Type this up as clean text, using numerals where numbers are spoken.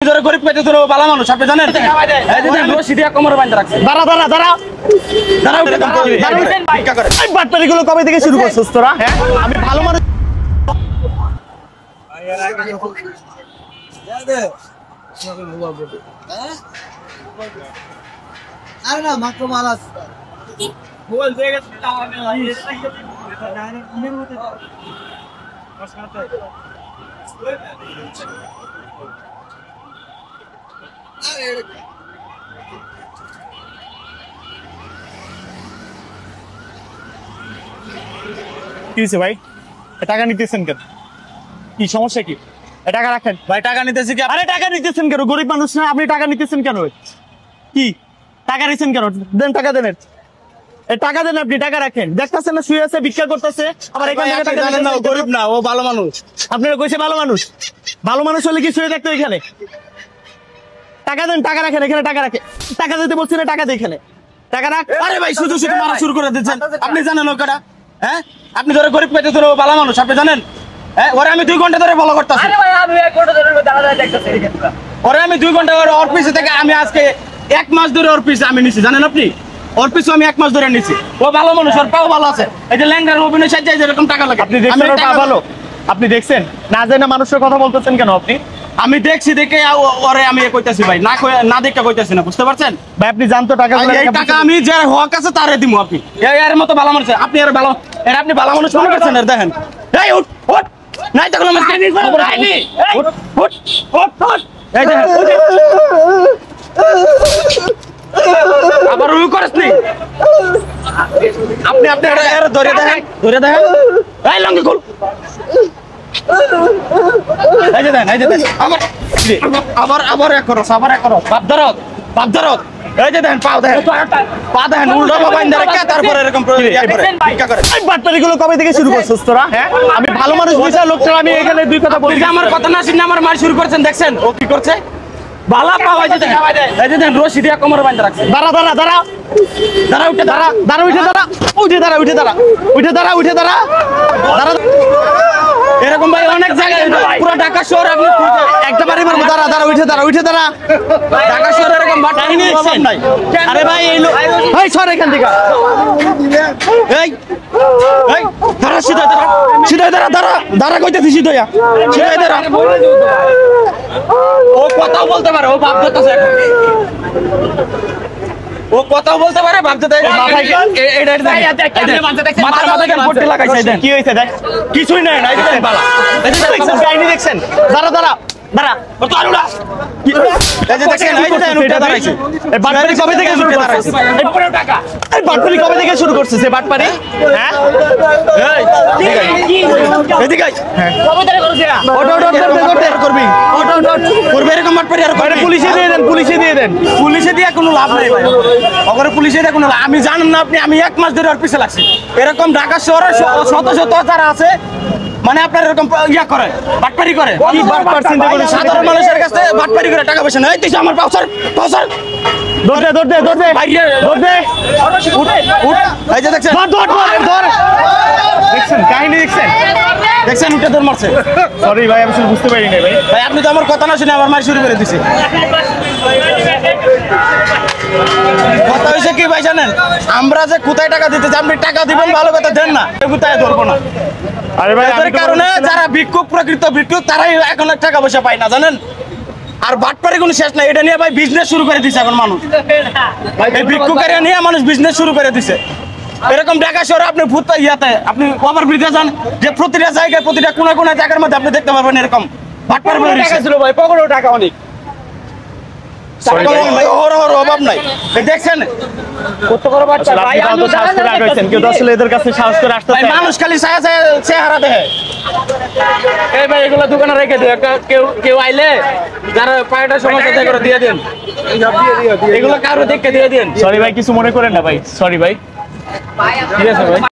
গরিব পেতে তো ভালো মানুষ আপনি জানেন এই যে রশি দিয়ে কোমরে বাঁধা রাখছে দাঁড়া এই বাটপারিগুলো কবে থেকে শুরু করছিস তোরা হ্যাঁ আমি ভালো মানুষ আরে না মাত্র মাল আছে বল দিয়ে গেছে কি হয়েছে ভাই টাকা নিতেছেন কেন কি সমস্যা কি টাকা রাখেন ভাই টাকা নিতেছি কি আরে টাকা নিতেছেন কেন গরিব মানুষ না আপনি টাকা নিতেছেন কেন কি টাকা নিছেন কেন দেন টাকা দেন টাকা দেন আপনি টাকা রাখেন দেখতেছেন না শুয়ে আছে ভিক্ষা করতেছে আবার এখানে টাকা দেন না গরিব না ও ভালো মানুষ আপনারা কইছে ভালো মানুষ হলে কি শুয়ে থাকতো এখানে টাকা দেন টাকা রাখেন এখানে টাকা রাখে টাকা দিতে বলছি না টাকা দিয়ে এখানে টাকা রাখ আরে ভাই শুধু মারা শুরু করে দিচ্ছেন আপনি জানেন ওটা হ্যাঁ আপনি ধরে গরিব পেতে তো ভালো মানুষ আপনি জানেন হ্যাঁ ওরে আমি 2 ঘন্টা ধরে ফলো করতেছি আরে ভাই আমি 1 ঘন্টা ধরে দাঁড়া দেখতেছি ওরে আমি 2 ঘন্টা ওর অফিসে থেকে আমি আজকে 1 মাস ধরে ওর পিছে আমি নিছি জানেন আপনি ওর পিছে আমি 1 মাস ধরে নিছি ও ভালো মানুষ ওর পাও ভালো আছে এই যে ল্যাংড়ার অভিনয় সাজ্জায় এরকম টাকা লাগে আপনি দেখছেন ওর পা ভালো আপনি দেখছেন না জানা মানুষের কথা বলতেছেন কেন আপনি আমি দেখছি দেখে ওরে আমি কইতাছি ভাই না দেখে কইতাছি না বুঝতে পারছেন ভাই আপনি জানতো টাকা এই টাকা আমি যে হক আছে তারে দিমু আপনি এর মতো ভালো মানুষ আপনি এর ভালো এর আপনি ভালো মানুষ মনে করছেন এর দেখেন এই উঠ নাই তো কোনো মাসকে খবর আইনি উঠ এই দেখেন আবার রুই করছ নি আপনি এর ধরে দেখেন এই লঙ্গি খুল এই যে দেন আবার এক করো বাপ ধরত এই যে দেন পা দেন উল্টো বাইন্দা রেখে তারপর এরকম ভিক্ষা করে এই বাটপারিগুলো কবে থেকে শুরু করছিস তোরা হ্যাঁ আমি ভালো মানুষ বুঝা লোকটা আমি এখানে দুই কথা বলি আমার কথা না শুনে আমার মার শুরু করছেন দেখছেন ও কি করছে বালা পাওয়া যায় এই যে দেন রশি দিয়ে কোমরে বাঁধা রাখছে উঠে দাঁড়া এরকম ভাই অনেক জায়গায় পুরো ঢাকা শহর আপনি একটা বাড়ি মারবো উঠে দাঁড়া ঢাকা শহরে এরকম বাটপারি নাই আরে ভাই এই লোক এই সর এখান থেকে এই দাঁড়া সিধা দাঁড়া কইতেছি সিধা দাঁড়া ও কথাও বলতে পারে ও বাপ ধরতেছে এখন ও কথাও বলতে পারে বাপ ধরতে মাথায় লাগাইছে কি হয়েছে দেখ কিছুই নাই বালা কাহিনী দেখছেন দাঁড়া কবে থেকে শুরু করছে বাটপারি হ্যাঁ পুলিশে দিয়ে কোনো লাভ নেই পুলিশে দিয়ে কোনো আমি জানেন না আপনি আমি 1 মাস ধরে ওর পিছে লাগছি এরকম ঢাকা শহরে শত যারা আছে মানে আপনার এরকম ইয়া করে বাটপারি করে সাধারণ মানুষের কাছে বাটপারি করে টাকা পয়সা নেই তুই আমার পাউসার দৌড় এই যে দেখছেন কাহিনী দেখছেন উঠে দৌড় মারছে সরি ভাই আমি বুঝতে পারি না ভাই আপনি তো আমার কথা না শুনে আমার মার শুরু করে দিছে কথা হয়েছে কি ভাই জানেন আমরা যে কোথায় টাকা দিতে আপনি টাকা দিবেন ভালো কথা দেন না কোথায় ধরবো না আরে ভাই এর কারণে যারা প্রকৃত ভিক্ষুক তারাই এখন টাকা পয়সা পায় না জানেন আর বাটপারি কোনো শেষ নাই এটা নিয়ে ভাই বিজনেস শুরু করে দিছে এখন মানুষ এই ভিক্ষুকের নিয়ে মানুষ বিজনেস শুরু করে দিছে এরকম ঢাকা শহরে আপনি ভূত ইয়াতে আপনি ওভার ব্রিজে যান যে প্রতিটা জায়গায় প্রতিটা কোনা জায়গার মধ্যে আপনি দেখতে পারবেন এরকম বাটপারি টাকা ছিল ভাই পকেটেও টাকা অনেক অভাব নাই দেখছেন কত বড় বাচ্চা ভাই কেউ আসলে এদের কাছে সাহস করে আসতে মানুষ খালি চেহারা দেখে এই ভাই এগুলো দোকানে রেখে দিও কেউ আইলে যারা পায়টা সমস্যা করে দিয়ে দেন এগুলো কারো দেখে দিয়ে দেন সরি ভাই কিছু মনে করেন না ভাই সরি ভাই ঠিক আছে ভাই